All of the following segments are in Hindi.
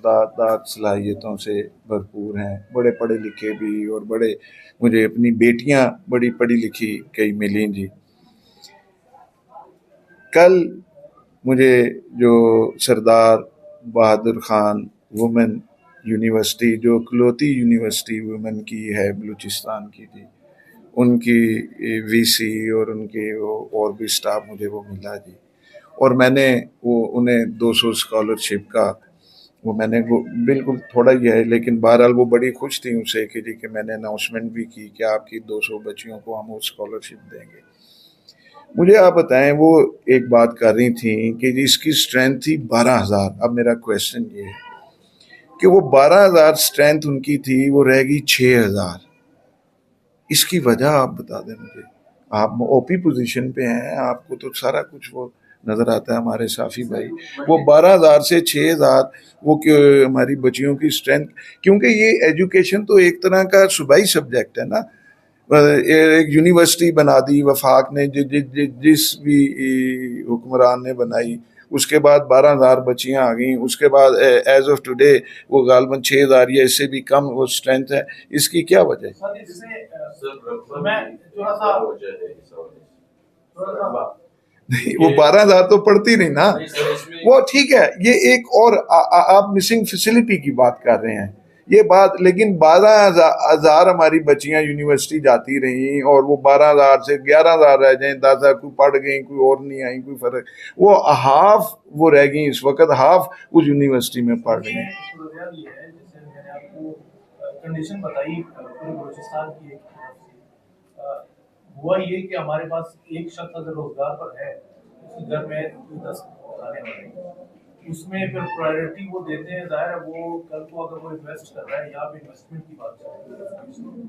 खुदादाद सलाहियतों से भरपूर हैं, बड़े पढ़े लिखे भी, और बड़े मुझे अपनी बेटियां बड़ी पढ़ी लिखी कई मिली जी। कल मुझे जो सरदार बहादुर खान वुमेन यूनिवर्सिटी, जो इकलौती यूनिवर्सिटी वुमेन की है बलूचिस्तान की जी, उनकी वीसी और उनके वो और भी स्टाफ मुझे वो मिला जी, और मैंने वो उन्हें 200 स्कॉलरशिप का वो मैंने वो बिल्कुल थोड़ा ही है, लेकिन बहरहाल वो बड़ी खुश थी उनसे कि जी कि मैंने अनाउंसमेंट भी की कि आपकी 200 बच्चियों को हम वो स्कॉलरशिप देंगे। मुझे आप बताएं, वो एक बात कर रही थी कि जी इसकी स्ट्रेंथ थी 12,000। अब मेरा क्वेश्चन ये है कि वो 12,000 स्ट्रेंथ उनकी थी, वो रह गई 6,000। इसकी वजह आप बता दें मुझे। आप ओपी पोजीशन पे हैं, आपको तो सारा कुछ वो नजर आता है हमारे साफी भाई। वो 12,000 से 6,000 वो हमारी बच्चियों की स्ट्रेंथ, क्योंकि ये एजुकेशन तो एक तरह का सूबाई सब्जेक्ट है ना। एक यूनिवर्सिटी बना दी वफाक ने, जिस भी हुक्मरान ने बनाई, उसके बाद 12,000 बच्चियां आ गई, उसके बाद एज ऑफ टुडे वो गालबन 6,000 या इससे भी कम वो स्ट्रेंथ है। इसकी क्या वजह है? नहीं, वो 12,000 तो पढ़ती नहीं ना। वो ठीक है, ये एक और आप मिसिंग फैसिलिटी की बात कर रहे हैं, ये बात, लेकिन 12,000 हमारी बच्चियां यूनिवर्सिटी जाती रही, और वो 12,000 से 11,000 रह जाए, 10,000 कोई पढ़ गई, कोई और नहीं आई, कोई फर्क, वो हाफ वो रह गई, इस वक्त हाफ उस यूनिवर्सिटी में पढ़ रही है। कंडीशन बताई पूरे बलूचिस्तान की एक तरफ से, हुआ ये कि हमारे पास एक शख्स अगर रोजगार पर है, उसके घर में 10 खाने बने, उसमें फिर प्रायोरिटी वो देते हैं। जाहिर है वो कल को अगर वो इन्वेस्ट कर रहा है, या फिर इन्वेस्टमेंट की बात कर रहे हैं,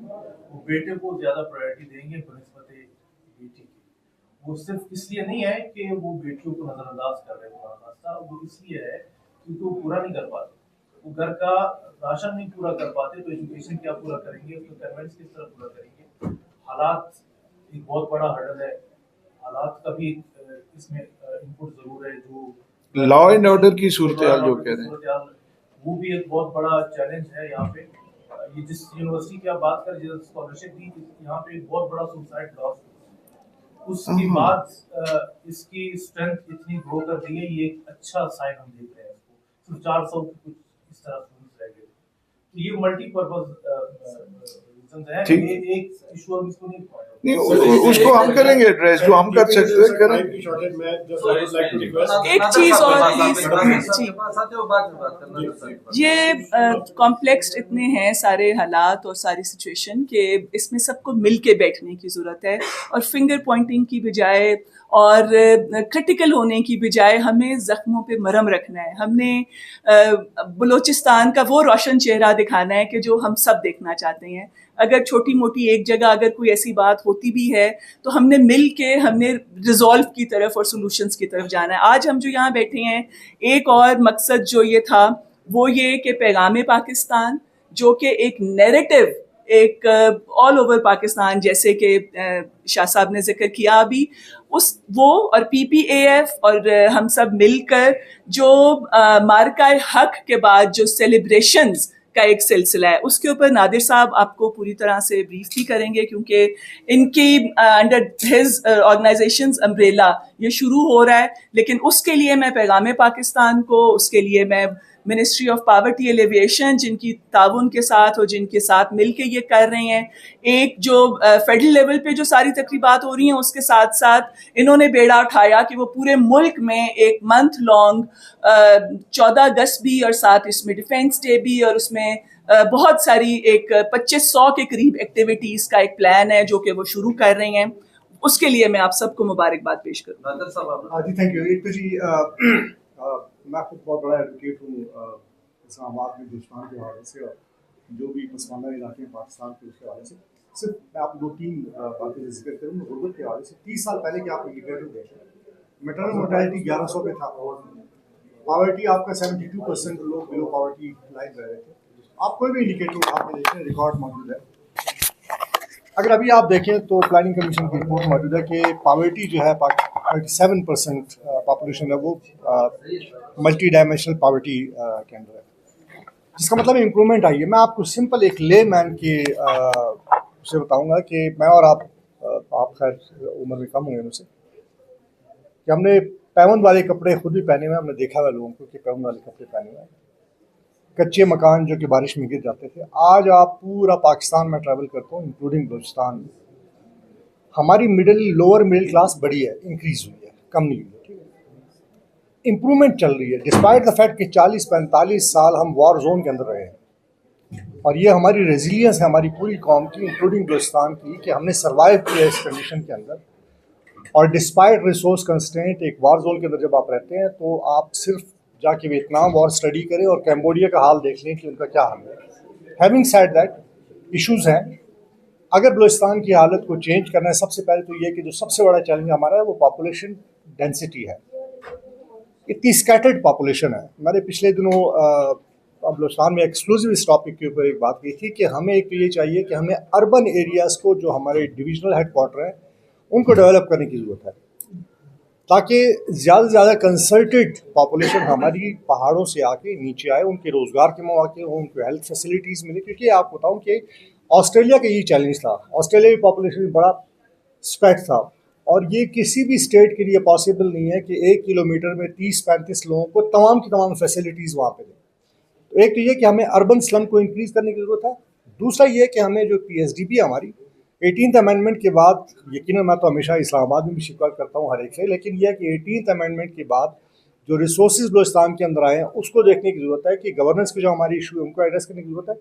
वो बेटे को ज्यादा प्रायोरिटी देंगे बनस्बत बेटी की। वो सिर्फ इसलिए नहीं है कि वो बेटियों को नजरअंदाज कर रहे हैं, वो इसलिए है क्योंकि वो पूरा नहीं कर पाते, वो घर का राशन नहीं पूरा कर पाते, तो एजुकेशन क्या पूरा करेंगे, उसके पेमेंट्स किस तरह पूरा करेंगे। हालात एक बहुत बड़ा हर्डल है, हालात का भी इसमें इनपुट जरूर है। जो लॉ एंड ऑर्डर की सूरत हाल जो कह रहे हैं, वो भी एक बहुत बड़ा चैलेंज है यहाँ पे। ये जिस यूनिवर्सिटी की आप बात कर, जिस स्कॉलरशिप दी, यहाँ पे एक बहुत बड़ा सुसाइड लॉस, उसके बाद इसकी स्ट्रेंथ इतनी ग्रो कर दी है, ये एक अच्छा साइन हम देख रहे हैं। इसको सिर्फ 400 कुछ इस तरह रह गए, तो ये मल्टीपर्पज है, ये एक इशू हम इसको नहीं, उसको हम करेंगे एड्रेस, जो हम कर सकते हैं करें। एक चीज और ये कॉम्प्लेक्स इतने हैं सारे हालात और सारी सिचुएशन के इसमें सबको मिल के बैठने की ज़रूरत है, और फिंगर पॉइंटिंग की बजाय और क्रिटिकल होने की बजाय हमें ज़ख्मों पे मरहम रखना है। हमने बलूचिस्तान का वो रोशन चेहरा दिखाना है कि जो हम सब देखना चाहते हैं। अगर छोटी मोटी एक जगह अगर कोई ऐसी बात होती भी है, तो हमने मिल के हमने रिजॉल्व की तरफ और सोल्यूशंस की तरफ जाना है। आज हम जो यहाँ बैठे हैं, एक और मकसद जो ये था वो ये कि पैगाम पाकिस्तान, जो कि एक नैरेटिव एक ऑल ओवर पाकिस्तान, जैसे कि शाह साहब ने जिक्र किया अभी, उस वो और PPAF और हम सब मिलकर जो मार्का हक के बाद जो सेलिब्रेशंस का एक सिलसिला है, उसके ऊपर नादिर साहब आपको पूरी तरह से ब्रीफ भी करेंगे, क्योंकि इनकी अंडर हिज ऑर्गेनाइजेशंस अम्ब्रेला ये शुरू हो रहा है। लेकिन उसके लिए मैं पैगाम पाकिस्तान को, उसके लिए मैं मिनिस्ट्री ऑफ पावर्टी एलिविएशन, जिनकी ताउन के साथ और जिनके साथ मिलके ये कर रहे हैं, एक जो फेडरल लेवल पे जो सारी तकरीबात हो रही हैं, उसके साथ साथ इन्होंने बेड़ा उठाया कि वो पूरे मुल्क में एक मंथ लॉन्ग 14 अगस्त भी और साथ इसमें डिफेंस डे भी, और उसमें बहुत सारी एक 2500 के करीब एक्टिविटीज़ का एक प्लान है जो कि वो शुरू कर रहे हैं। उसके लिए मैं आप सबको मुबारकबाद पेश करूँ। जी थैंक यू। एक तो जी मैं खुद बहुत बड़ा एडवोकेट हूँ इस्लामाबाद में दुश्मन के हवाले से, और जो भी मुसलमान इलाके हैं पाकिस्तान के, उसके हवाले से सिर्फ मैं आप 2-3 बातें जिक्र करूँ। गुर्बत के हवाले से 30 साल पहले के आप इंडिकेटर देखें, मैटरनल मोर्टेलिटी 1100 पे था, पावर्टी आपका 72% लोग बिलो पावर्टी लाइन रह रहे थे। आप कोई भी इंडिकेटर उठा के देखें, रिकॉर्ड मौजूद है। अगर अभी आप देखें तो प्लानिंग कमीशन की रिपोर्ट मौजूद है कि पावर्टी जो है 37% पॉपुलेशन है वो मल्टी डायमेंशनल पावर्टी के अंदर है। जिसका मतलब इम्प्रूवमेंट आई है। मैं आपको सिंपल एक ले मैन के से बताऊंगा कि मैं और आप खैर उम्र में कम हुए मुझसे, कि हमने पैबंद वाले कपड़े खुद भी पहने हुए, हमने देखा हुआ लोगों को कि पैबंद वाले कपड़े पहने हुए, कच्चे मकान जो कि बारिश में गिर जाते थे। आज आप पूरा पाकिस्तान में ट्रैवल करता हूँ इंक्लूडिंग बलूचिस्तान, हमारी लोअर मिडिल क्लास बढ़ी है, इंक्रीज हुई है, कम नहीं हुई है। ठीक है, इम्प्रूवमेंट चल रही है डिस्पाइट द फैक्ट कि 40-45 साल हम वॉर जोन के अंदर रहे हैं, और ये हमारी रेजिलियंस है हमारी पूरी कौम की इंक्लूडिंग बलूचिस्तान की, कि हमने सर्वाइव किया इस कंडीशन के अंदर। और डिस्पाइट रिसोर्स कंस्ट्रेंट एक वार जोन के अंदर जब आप रहते हैं तो आप सिर्फ जाके वियतनाम वॉर स्टडी करें और कैम्बोडिया का हाल देख लें कि उनका क्या हाल है। हैविंग सेड दैट, इश्यूज हैं। अगर बलूचिस्तान की हालत को चेंज करना है, सबसे पहले तो ये कि जो सबसे बड़ा चैलेंज हमारा है वो पॉपुलेशन डेंसिटी है। इतनी स्कैटर्ड पॉपुलेशन है। मैंने पिछले दिनों बलूचिस्तान में एक्सक्लूसिव इस टॉपिक के ऊपर एक बात की थी कि हमें एक ये चाहिए कि हमें अर्बन एरियाज़ को, जो हमारे डिविजनल हेडक्वार्टर हैं, उनको डेवलप करने की ज़रूरत है, ताकि ज़्यादा से ज़्यादा कंसल्टेड पॉपुलेशन हमारी पहाड़ों से आके नीचे आए, उनके रोज़गार के मौके हों, उनको हेल्थ फैसिलिटीज़ मिले। क्योंकि आपको बताऊँ कि ऑस्ट्रेलिया का यही चैलेंज था। ऑस्ट्रेलिया की पॉपुलेशन में बड़ा स्प्रेड था, और ये किसी भी स्टेट के लिए पॉसिबल नहीं है कि 1 किलोमीटर में 30-35 लोगों को तमाम की तमाम फैसिलिटीज़ वहाँ पे दें। तो एक तो ये कि हमें अर्बन स्लम को इंक्रीज़ करने की ज़रूरत है। दूसरा ये कि हमें जो PSDB है हमारी 18th अमेंडमेंट के बाद, यकीनन मैं तो हमेशा इस्लामाबाद में भी शिकवा करता हूँ हर एक से, लेकिन यह कि 18th अमेंडमेंट के बाद जो रिसोर्सेज बलूचिस्तान के अंदर आए हैं उसको देखने की ज़रूरत है, कि गवर्नेंस के जो हमारी इशू है उनको एड्रेस करने की ज़रूरत है।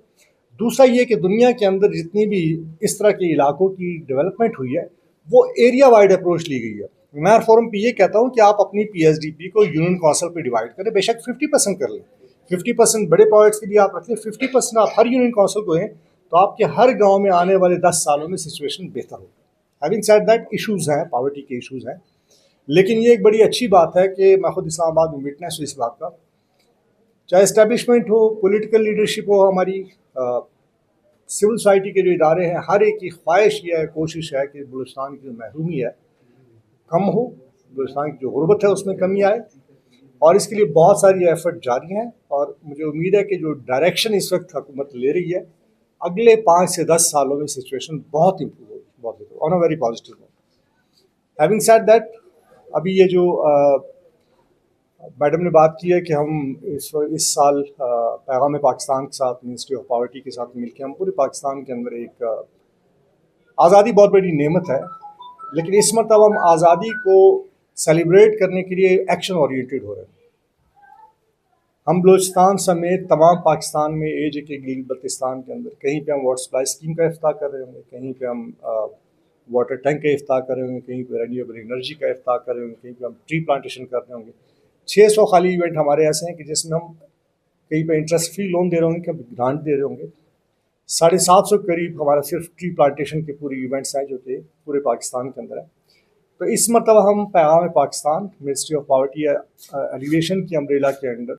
दूसरा ये कि दुनिया के अंदर जितनी भी इस तरह के इलाकों की डेवलपमेंट हुई है वो एरिया वाइड अप्रोच ली गई है। मैं फोरम पे ये कहता हूँ कि आप अपनी PSDP को यूनियन काउंसिल पे डिवाइड करें, बेशक 50% कर लें, 50% बड़े प्रोजेक्ट्स के लिए आप रख लें, 50% आप हर यूनियन काउंसिल को दें, तो आपके हर गांव में आने वाले 10 सालों में सिचुएशन बेहतर होगी। हैविंग सेड दैट, इश्यूज़ हैं, पॉवर्टी के इश्यूज़ हैं, लेकिन ये एक बड़ी अच्छी बात है कि मैं खुद इस्लामाबाद में विटनेस हूँ इस बात का, चाहे इस्टेब्लिशमेंट हो, पॉलिटिकल लीडरशिप हो, हमारी सिविल सोसाइटी के जो इदारे हैं, हर एक की ख्वाहिश ये है, कोशिश है कि बलूचिस्तान की जो महरूमी है कम हो, बलूचिस्तान की जो गुर्बत है उसमें कमी आए, और इसके लिए बहुत सारी एफर्ट जारी हैं। और मुझे उम्मीद है कि जो डायरेक्शन इस वक्त हुकूमत ले रही है, अगले 5 से 10 सालों में सिचुएशन बहुत इम्प्रूव होगी, बहुत improve, on a very positive note. Having said that, अभी ये जो मैडम ने बात की है कि हम इस साल पैगाम पाकिस्तान के साथ, मिनिस्ट्री ऑफ पॉवर्टी के साथ मिलकर हम पूरे पाकिस्तान के अंदर एक आज़ादी बहुत बड़ी नेमत है, लेकिन इस मरतबा हम आज़ादी को सेलिब्रेट करने के लिए एक्शन ओरिएंटेड हो रहे हैं। हम बलूचिस्तान समेत तमाम पाकिस्तान में AJ के गिल बल्तिस्तान के अंदर कहीं पे हम वाटर सप्लाई स्कीम का इफ्ताह कर रहे होंगे, कहीं पे हम वाटर टैंक का इफ्ताह कर रहे होंगे, कहीं पे रिन्यूएबल एनर्जी का इफ्ताह कर रहे होंगे, कहीं पे हम ट्री प्लांटेशन कर रहे होंगे। 600 खाली इवेंट हमारे ऐसे हैं कि जिसमें हम कहीं पे इंटरेस्ट फ्री लोन दे रहे होंगे, कहीं ग्रांट दे रहे होंगे। 750 करीब हमारा सिर्फ ट्री प्लांटेशन के पूरे इवेंट्स हैं जो कि पूरे पाकिस्तान के अंदर है। तो इस मरतबा हम पैगाम Pakistan, ministry of poverty alleviation की अम्ब्रेला के अंडर